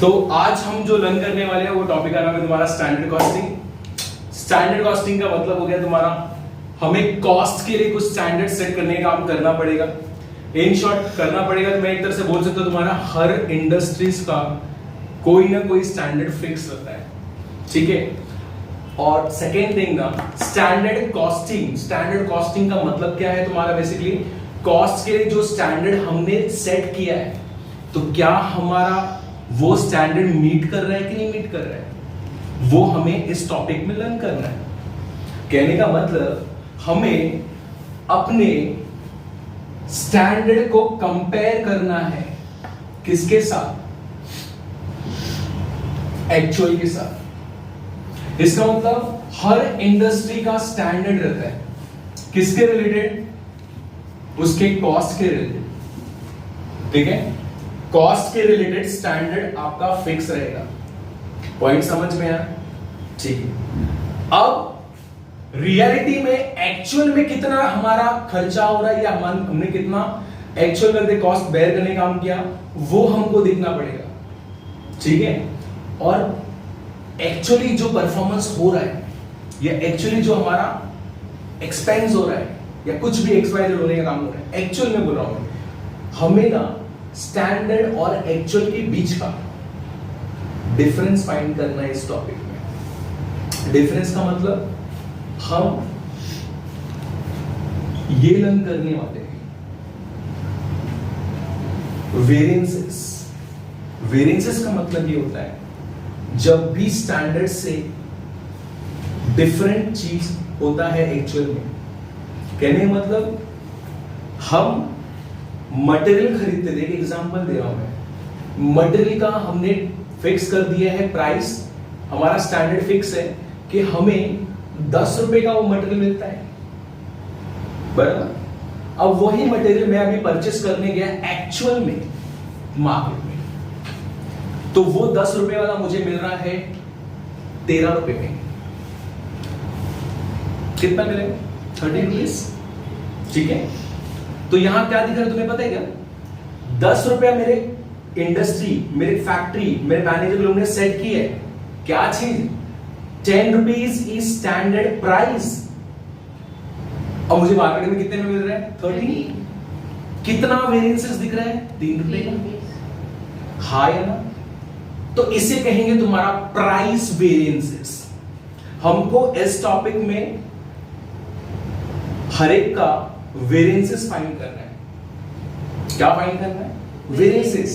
तो आज हम जो लर्न करने वाले हैं वो टॉपिक का नाम है तुम्हारा स्टैंडर्ड कॉस्टिंग। स्टैंडर्ड कॉस्टिंग का मतलब हो गया तुम्हारा हमें कॉस्ट के लिए कुछ स्टैंडर्ड सेट करने का काम करना पड़ेगा। इन शॉर्ट करना पड़ेगा तो मैं एक तरह से बोल सकता हूं तुम्हारा हर इंडस्ट्रीज का कोई ना कोई स्टैंडर्ड फिक्स रहता है, ठीक है। और सेकेंड थिंग ना स्टैंडर्ड कॉस्टिंग। स्टैंडर्ड कॉस्टिंग का मतलब क्या है तुम्हारा, बेसिकली कॉस्ट के लिए जो स्टैंडर्ड हमने सेट किया है तो क्या हमारा वो स्टैंडर्ड मीट कर रहा है कि नहीं मीट कर रहा है, वो हमें इस टॉपिक में लर्न करना है। कहने का मतलब हमें अपने स्टैंडर्ड को कंपेयर करना है किसके साथ, एक्चुअल के साथ। इसका मतलब हर इंडस्ट्री का स्टैंडर्ड रहता है किसके रिलेटेड, उसके कॉस्ट के रिलेटेड, ठीक है। कॉस्ट के रिलेटेड स्टैंडर्ड आपका फिक्स रहेगा। पॉइंट समझ में आया, ठीक है। अब रियलिटी में एक्चुअल में कितना हमारा खर्चा हो रहा है या हमने कितना एक्चुअल करके कॉस्ट बेयर करने का काम किया वो हमको देखना पड़ेगा, ठीक है। और एक्चुअली जो परफॉर्मेंस हो रहा है या एक्चुअली जो हमारा एक्सपेंस हो रहा है या कुछ भी एक्सपायर होने का काम हो रहा है, एक्चुअल में बोल रहा हूं मैं, हमें ना स्टैंडर्ड और एक्चुअल के बीच का डिफरेंस फाइंड करना है इस टॉपिक में। डिफरेंस का मतलब हम ये लर्न करने वाले हैं वेरिएंसेस। वेरिएंसेस का मतलब ये होता है जब भी स्टैंडर्ड से डिफरेंट चीज होता है एक्चुअल में। कहने का मतलब हम मटेरियल खरीदते थे, एक एग्जांपल दे रहा हूं मैं। मटेरियल का हमने फिक्स कर दिया है प्राइस, हमारा स्टैंडर्ड फिक्स है कि हमें 10 रुपए का वो मटेरियल मिलता है, बराबर। अब वही मटेरियल मैं अभी परचेस करने गया एक्चुअल में मार्केट में, तो वो 10 रुपए वाला मुझे मिल रहा है 13 रुपए में। कितना मिलेगा, 30 रुपीज, ठीक है। तो यहां क्या दिख रहा है तुम्हें पता है क्या, 10 रुपया मेरे इंडस्ट्री, मेरे फैक्ट्री, मेरे मैनेजर लोगों ने सेट की है। क्या चीज, 10 रुपीज इज स्टैंडर्ड प्राइस। और मुझे मार्केट में कितने में मिल रहा है, 30। कितना वेरिएंसेस दिख रहा है, 3 रुपए का। हाई है ना, तो इसे कहेंगे तुम्हारा प्राइस वेरिएंसेस। हमको इस टॉपिक में हर एक का वेरिएंसेस फाइंड करना है। क्या फाइंड करना है, वेरिएंसेस।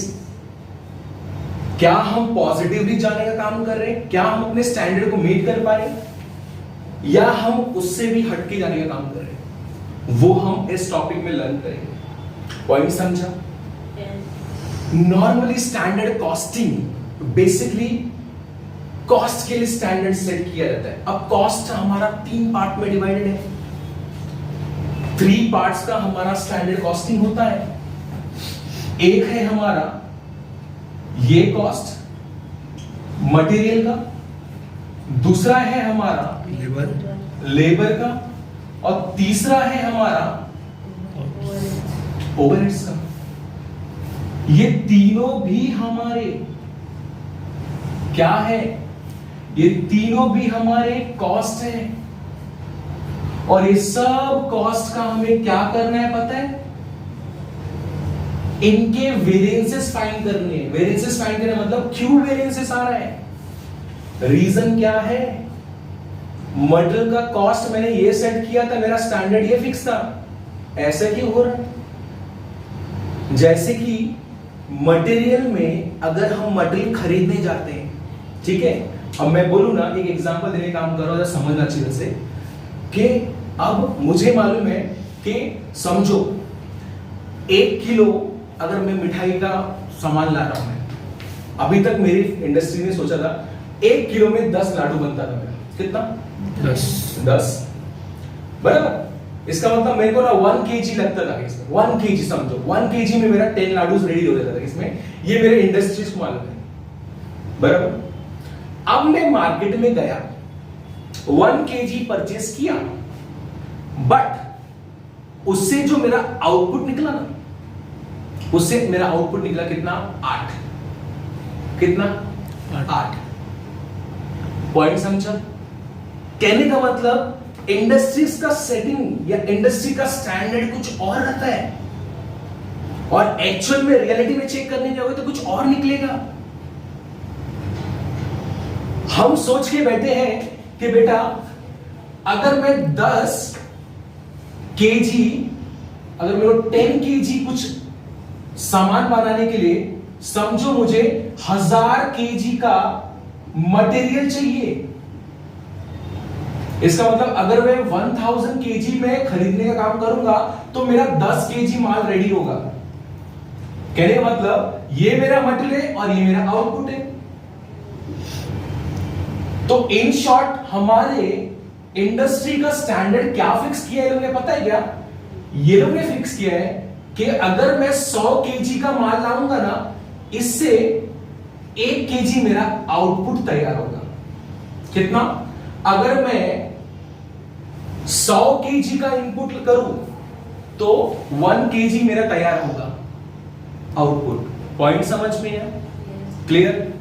क्या हम पॉजिटिवली जाने का काम कर रहे हैं, क्या हम अपने स्टैंडर्ड को मीट कर पा रहे हैं, या हम उससे भी हटके जाने का काम कर रहे हैं, वो हम इस टॉपिक में लर्न करेंगे। पॉइंट समझा। Normally standard costing basically cost के लिए स्टैंडर्ड सेट किया जाता है। अब कॉस्ट हमारा 3 पार्ट में डिवाइडेड है। 3 पार्ट्स का हमारा स्टैंडर्ड कॉस्टिंग होता है। एक है हमारा ये कॉस्ट मटेरियल का, दूसरा है हमारा लेबर का, और तीसरा है हमारा ओवरहेड्स का। ये तीनों भी हमारे क्या है, ये तीनों भी हमारे कॉस्ट है। और ये सब कॉस्ट का हमें क्या करना है पता है, इनके वेरिएंसेस फाइंड करने हैं। वेरिएंसेस फाइंड करने मतलब क्यों वेरिएंसेस आ रहा है, रीजन क्या है। मटेरियल का कॉस्ट मैंने ये सेट किया था, मेरा स्टैंडर्ड ये फिक्स था, ऐसा क्यों हो रहा है। जैसे कि मटेरियल में अगर हम मटेरियल खरीदने जाते हैं, ठीक है। अब मैं बोलूं ना, एक एग्जांपल देने का काम करो, समझना अच्छी तरह से कि अब मुझे मालूम है कि समझो 1 किलो अगर मैं मिठाई का सामान ला रहा हूं, मैं अभी तक मेरी इंडस्ट्री ने सोचा था 1 किलो में 10 लाडू बनता था मेरा। कितना, 10, बराबर। इसका मतलब मेरे को ना 1 kg लगता था इसमें, 1 kg समझो, 1 kg में मेरा 10 लाडू रेडी हो जाता था इसमें। ये मेरे इंडस्ट्रीज को मालूम है, बराबर। अब मैं मार्केट में गया, 1 kg परचेस किया, बट उससे जो मेरा आउटपुट निकला ना, उससे मेरा आउटपुट निकला कितना, 8। कितना? 8। पॉइंट समझा? कहने का मतलब इंडस्ट्रीज का सेटिंग या इंडस्ट्री का स्टैंडर्ड कुछ और रहता है और एक्चुअल में रियलिटी में चेक करने जाओगे तो कुछ और निकलेगा। हम सोच के बैठे हैं कि बेटा अगर मैं 10 केजी, अगर मेरे को 10 केजी कुछ सामान बनाने के लिए समझो मुझे 1000 केजी का मटेरियल चाहिए। इसका मतलब अगर मैं 1000 केजी में खरीदने का काम करूंगा तो मेरा 10 केजी माल रेडी होगा। कहने का मतलब ये मेरा मटेरियल है और ये मेरा आउटपुट है। तो इन शॉर्ट हमारे इंडस्ट्री का स्टैंडर्ड क्या फिक्स किया है लोगों ने पता है क्या? ये लोग ने फिक्स किया है कि अगर मैं 100 केजी का माल लाऊंगा ना, इससे 1 केजी मेरा आउटपुट तैयार होगा। कितना? अगर मैं 100 केजी का इनपुट करूं तो 1 केजी मेरा तैयार होगा आउटपुट। पॉइंट समझ में है? क्लियर?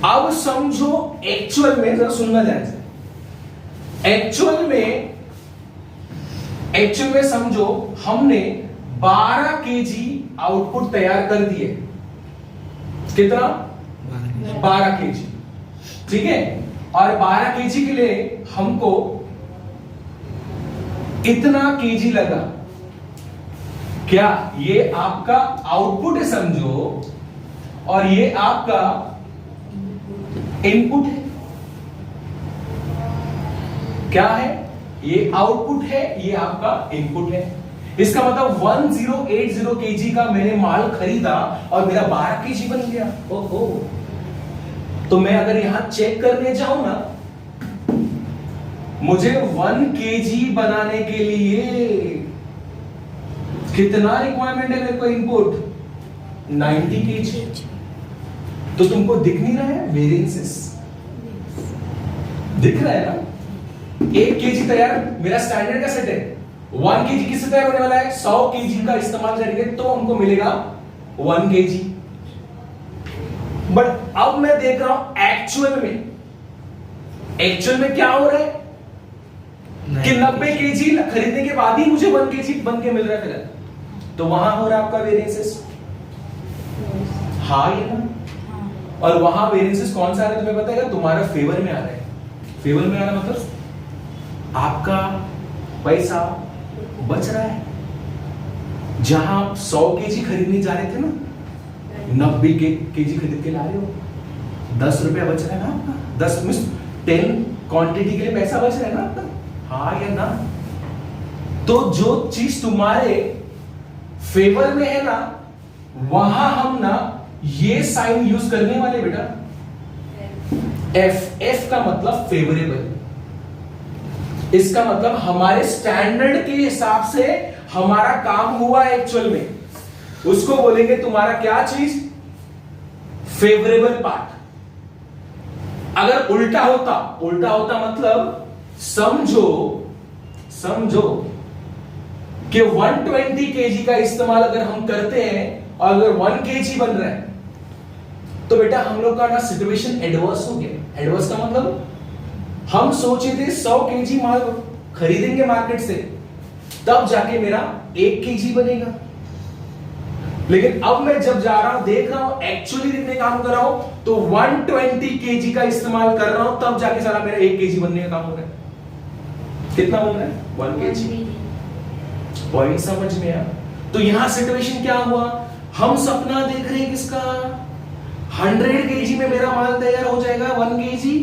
अब समझो एक्चुअल में, जरा सुनना ध्यान से। एक्चुअल में समझो हमने 12 केजी आउटपुट तैयार कर दिए। कितना? 12 केजी। ठीक है, और 12 केजी के लिए हमको इतना केजी लगा। क्या ये आपका आउटपुट है समझो, और ये आपका इनपुट है। क्या है? ये आउटपुट है, ये आपका इनपुट है। इसका मतलब 1080 केजी का मैंने माल खरीदा और मेरा 12 केजी बन गया। ओहो, तो मैं अगर यहां चेक करने जाऊं ना, मुझे 1 केजी बनाने के लिए कितना रिक्वायरमेंट है मेरे को इनपुट? 90 केजी। तो तुमको दिख नहीं रहा है वेरिएंसेस? दिख रहा है ना? 1 केजी तैयार, मेरा स्टैंडर्ड का सेट है। 1 केजी किससे तैयार होने वाला है? 100 केजी का इस्तेमाल करेंगे तो हमको मिलेगा 1 केजी। बट अब मैं देख रहा हूं एक्चुअल में क्या हो रहा है कि 90 केजी खरीदने के बाद ही मुझे 1 केजी बन के मिल रहा है। फिर तो वहां हो रहा है आपका वेरिएंसेस। हाँ, ये ना? और वहां वेरिएंसेस कौन सा आ रहा है तुम्हें पता है? तुम्हारा फेवर में आ रहा है। फेवर में आ रहा मतलब आपका पैसा बच रहा है। जहां आप 100 केजी खरीदने जा रहे थे ना, 90 केजी खरीद के ला रहे हो। 10 रुपया बच रहा है ना आपका? 10 क्वांटिटी के लिए पैसा बच रहा है ना आपका? हाँ या ना? तो जो चीज तुम्हारे फेवर में है ना, वहां हम ना ये साइन यूज करने वाले बेटा, एफ का मतलब फेवरेबल। इसका मतलब हमारे स्टैंडर्ड के हिसाब से हमारा काम हुआ एक्चुअल में, उसको बोलेंगे तुम्हारा क्या चीज? Favourable part. अगर उल्टा होता मतलब समझो कि 120 केजी का इस्तेमाल अगर हम करते हैं और अगर 1 केजी बन रहा है तो बेटा हम लोग का ना सिचुएशन एडवर्स हो गया। एडवर्स का मतलब हम सोचे थे 100 केजी माल खरीदेंगे मार्केट से, तब जाके मेरा 1 केजी बनेगा। लेकिन अब मैं जब जा रहा हूं, देख रहा हूं, एक्चुअली देखने काम कर रहा हूं, तो 120 केजी का इस्तेमाल कर रहा हूं, तब जाके सारा मेरा 1 केजी बनने का काम हो रहा है। कितना बन रहा है? 1 केजी। पॉइंट समझ में आया? तो यहां सिचुएशन क्या हुआ? हम सपना देख रहे हैं किसका? 100 केजी में मेरा माल तैयार हो जाएगा 1 केजी।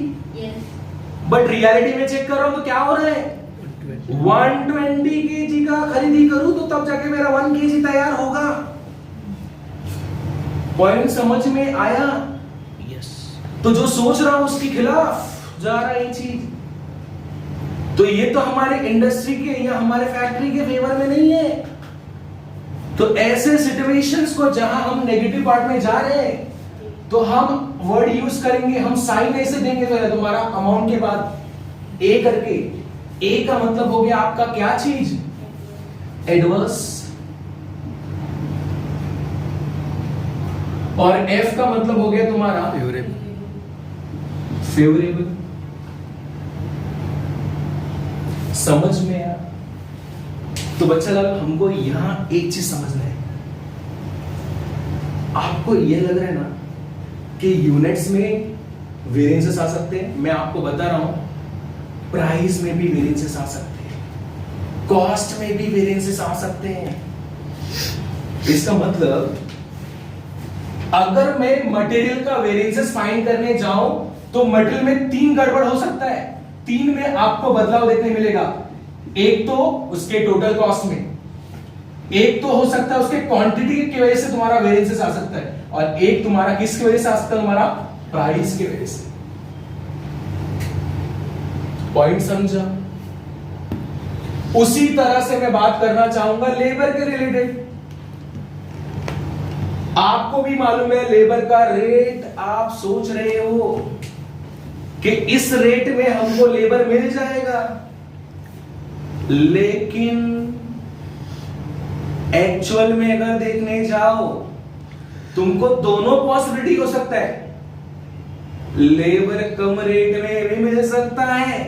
बट रियलिटी में चेक कर रहा हूं तो क्या हो रहा है? 120 केजी का खरीदी करूं तो तब जाके मेरा 1 केजी तैयार होगा। पॉइंट समझ में आया? यस। तो जो सोच रहा हूं उसके खिलाफ जा रहा है ये चीज। तो ये तो हमारे इंडस्ट्री के या हमारे फैक्ट्री के फेवर में नहीं है। तो ऐसे सिचुएशंस को जहां हम नेगेटिव पार्ट में जा रहे हैं तो हम वर्ड यूज करेंगे, हम साइन ऐसे देंगे। तो तुम्हारा अमाउंट के बाद ए करके, ए का मतलब हो गया आपका क्या चीज? एडवर्स। और एफ का मतलब हो गया तुम्हारा फेवरेबल। समझ में आया? तो बच्चा लोग हमको यहां एक चीज समझना है, आपको यह लग रहा है ना कि यूनिट्स में वेरिएंसेस आ सकते हैं। मैं आपको बता रहा हूं प्राइस में भी वेरिएंसेस आ सकते हैं, कॉस्ट में भी वेरिएंसेस आ सकते हैं। इसका मतलब अगर मैं मटेरियल का वेरिएंसेस फाइंड करने जाऊं तो मटेरियल में 3 गड़बड़ हो सकता है। 3 में आपको बदलाव देखने मिलेगा। एक तो उसके टोटल कॉस्ट में, एक तो हो सकता है उसके क्वांटिटी की वजह से तुम्हारा वेरिएंसेस आ सकता है, और एक तुम्हारा किसकी वजह से आ सकता है, तुम्हारा प्राइस की वजह से। पॉइंट समझा? उसी तरह से मैं बात करना चाहूंगा लेबर के रिलेटेड। आपको भी मालूम है लेबर का रेट, आप सोच रहे हो कि इस रेट में हमको लेबर मिल जाएगा, लेकिन एक्चुअल में अगर देखने जाओ तुमको दोनों पॉसिबिलिटी हो सकता है। लेबर कम रेट में भी मिल सकता है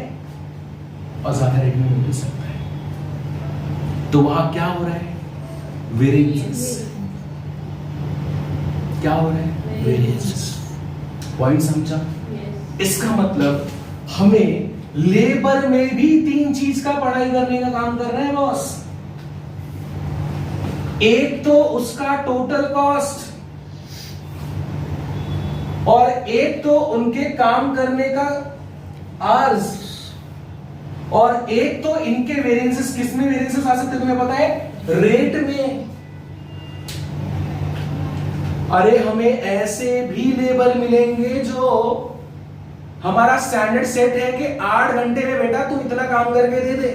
और ज्यादा रेट में भी मिल सकता है। तो वहां क्या हो रहा है, वेरिएंसेस। क्या हो रहा है, वेरिएंसेस। पॉइंट समझा? इसका मतलब हमें लेबर में भी 3 चीज का पढ़ाई करने का काम कर रहे हैं बॉस। एक तो उसका टोटल कॉस्ट, और एक तो उनके काम करने का आवर्स, और एक तो इनके वेरिएंसेस। किसमें वेरिएंसेस आ सकते हैं तुम्हें पता है, रेट में। अरे हमें ऐसे भी लेबर मिलेंगे जो हमारा स्टैंडर्ड सेट है कि 8 घंटे में बेटा तुम इतना काम करके दे दे,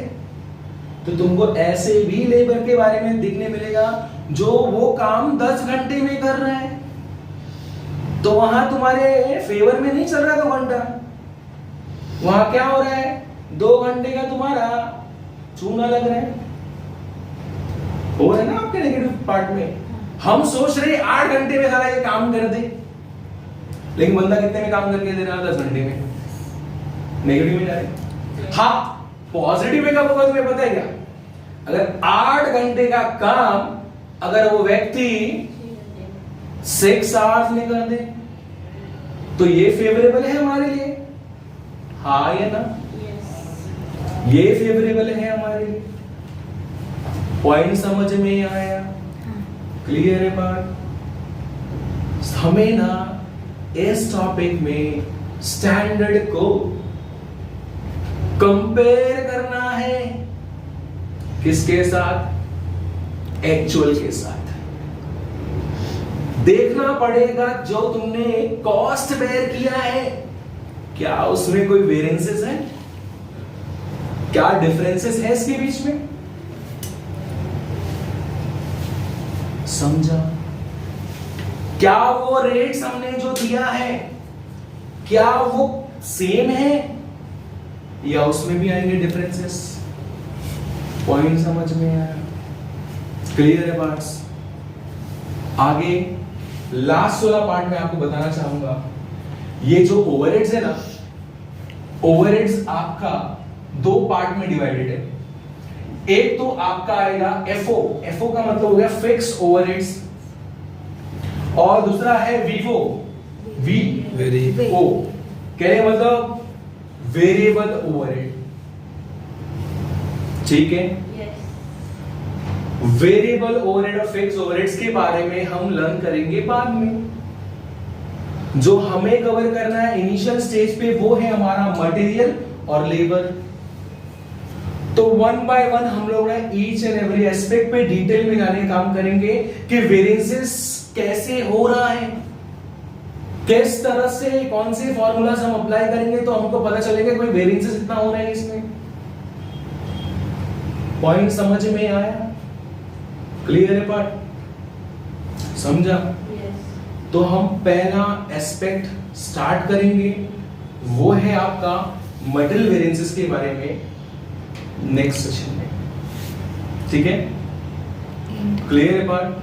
तो तुमको ऐसे भी लेबर के बारे में देखने मिलेगा जो वो काम 10 घंटे में कर रहा है। तो वहां तुम्हारे फेवर में नहीं चल रहा 2 घंटा, वहां क्या हो रहा है, 2 घंटे का तुम्हारा चूना लग रहा है। हो रहा है ना आपके नेगेटिव पार्ट में। हम सोच रहे 8 घंटे में सारा ये काम कर दे, लेकिन बंदा कितने में काम करके दे रहा है, 10 घंटे में। नेगेटिव में जा रहे। हाँ, पॉजिटिव में कब होगा तुम्हें पता है क्या, अगर 8 घंटे का काम अगर वो व्यक्ति 6 आवर्स में कर दे तो ये फेवरेबल है हमारे लिए, हाँ या ना? ये फेवरेबल है हमारे लिए। पॉइंट समझ में आया? क्लियर है बात? हमें ना इस टॉपिक में स्टैंडर्ड को कंपेयर करना है, किसके साथ, एक्चुअल के साथ। देखना पड़ेगा जो तुमने कॉस्ट बेयर किया है, क्या उसमें कोई वेरिएंसेस है, क्या डिफरेंसेस है इसके बीच में। समझा? क्या वो रेट्स हमने जो दिया है क्या वो सेम है या उसमें भी आएंगे डिफरेंसेस। पॉइंट समझ में आया? क्लियर है बात? आगे लास्ट वाला पार्ट में आपको बताना चाहूंगा, ये जो ओवरहेड्स है ना, ओवरहेड्स आपका 2 पार्ट में डिवाइडेड है। एक तो आपका आएगा एफओ, एफओ का मतलब हो गया फिक्स ओवरहेड्स, और दूसरा है वीवो, वीओ क्या मतलब वेरिएबल ओवरहेड। ठीक है, वेरिएबल ओवरहेड और फिक्स ओवरहेड्स के बारे में हम लर्न करेंगे बाद में। जो हमें कवर करना है इनिशियल स्टेज पे वो है हमारा मटेरियल और लेबर। तो 1 बाय 1 हम लोग ना ईच एंड एवरी एस्पेक्ट पे डिटेल में जाने का काम करेंगे कि वेरिएंसेस कैसे हो रहा है, किस तरह से कौन से फॉर्मूलाज हम अप्लाई करेंगे तो हमको पता चलेगा कोई वेरिएंसेस इतना हो रहा है इसमें। पॉइंट समझ में आया? क्लियर है पार्ट? समझा? तो हम पहला एस्पेक्ट स्टार्ट करेंगे, वो है आपका मटेरियल वेरिएंसेस के बारे में नेक्स्ट सेशन में। ठीक है? क्लियर है पार्ट?